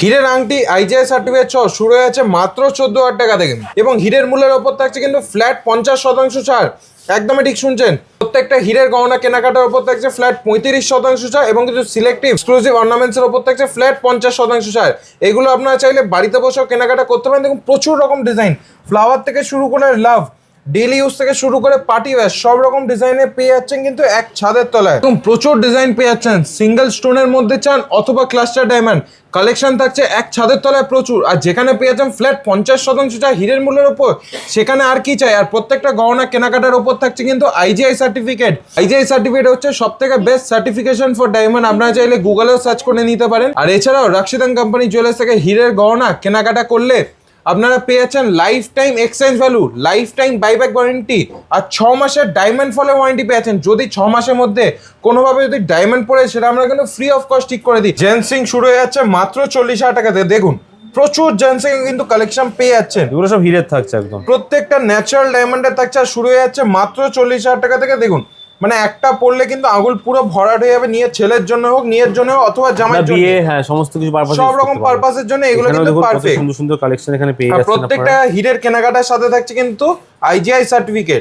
হীরের আংটি IGI certificate সহ শুরু হয়ে আছে মাত্র 14,000 টাকা থেকে এবং হীরের মূল্যের ওপর থাকছে কিন্তু ফ্ল্যাট 50% ছাড়। একদমই ঠিক শুনছেন, প্রত্যেকটা হীরের গহনা কেনাকাটার উপর থাকছে ফ্ল্যাট 35% ছাড় এবং কিছু সিলেক্টিভ এক্সক্লুসিভ অর্নামেন্টস এর উপর থাকছে ফ্ল্যাট 50% ছাড়। এগুলো আপনারা চাইলে বাড়িতে বসেও কেনাকাটা করতে পারেন। দেখুন প্রচুর রকম ডিজাইন, ফ্লাওয়ার থেকে শুরু করে লাভ, ডেইলি ইউজ থেকে শুরু করে পার্টি ওয়্যার সব রকম ডিজাইনে পেয়ে যাচ্ছেন কিন্তু এক ছাদের তলায়। এবং প্রচুর ডিজাইন পেয়ে যাচ্ছেন, সিঙ্গেল স্টোনের মধ্যে চান অথবা ক্লাস্টার ডায়মন্ড কালেকশন থাকছে এক ছাদের তলায় প্রচুর। আর যেখানে পেয়ে যাচ্ছেন ফ্ল্যাট 50% চাই হীরের মূল্যের উপর, সেখানে আর কি চাই। আর প্রত্যেকটা গহনা কেনাকাটার উপর থাকছে কিন্তু আইজিআই সার্টিফিকেট। আইজিআই সার্টিফিকেট হচ্ছে সব থেকে বেস্ট সার্টিফিকেশন ফর ডায়মন্ড। আপনারা চাইলে গুগলেও সার্চ করে নিতে পারেন। আর এছাড়াও রাশিদান কোম্পানি জুয়েলার্স থেকে হীরের গহনা কেনাকাটা করলে আপনারা পেয়ে যাচ্ছেন life time exchange value, life time buyback warranty আর 6 মাসের ডায়মন্ড ফলের ওয়ারেন্টি পেয়ে যাচ্ছেন। যদি 6 মাসের মধ্যে কোনোভাবে যদি ডায়মন্ড পড়ে সেটা আমরা কিন্তু ফ্রি অফ কস্ট ঠিক করে দিই। জেন্টসিং শুরু হয়ে যাচ্ছে মাত্র 40,000 টাকাতে। দেখুন প্রচুর জেন্টসিং কিন্তু কালেকশন পেয়ে যাচ্ছেন, এগুলো সব হীরের থাকছে একদম, প্রত্যেকটা ন্যাচারাল ডায়মন্ডের থাকছে। আর শুরু হয়ে যাচ্ছে মাত্র 40,000 টাকা থেকে। দেখুন মানে একটা পড়লে কিন্তু আঙুল পুরো ভরাট হয়ে যাবে, নিয়ে ছেলের জন্য হোক, নিয়ের জন্য হোক, অথবা জামাইয়ের জন্য, বিয়ে, হ্যাঁ সমস্ত কিছু পারপাস, সব রকম পারপাসের জন্য এগুলো কিন্তু পারফেক্ট। সুন্দর সুন্দর কালেকশন এখানে পেয়ে আর যাচ্ছেন প্রত্যেকটা হীরের কেনাকাটার সাথে থাকছে কিন্তু আইজিআই সার্টিফিকেট।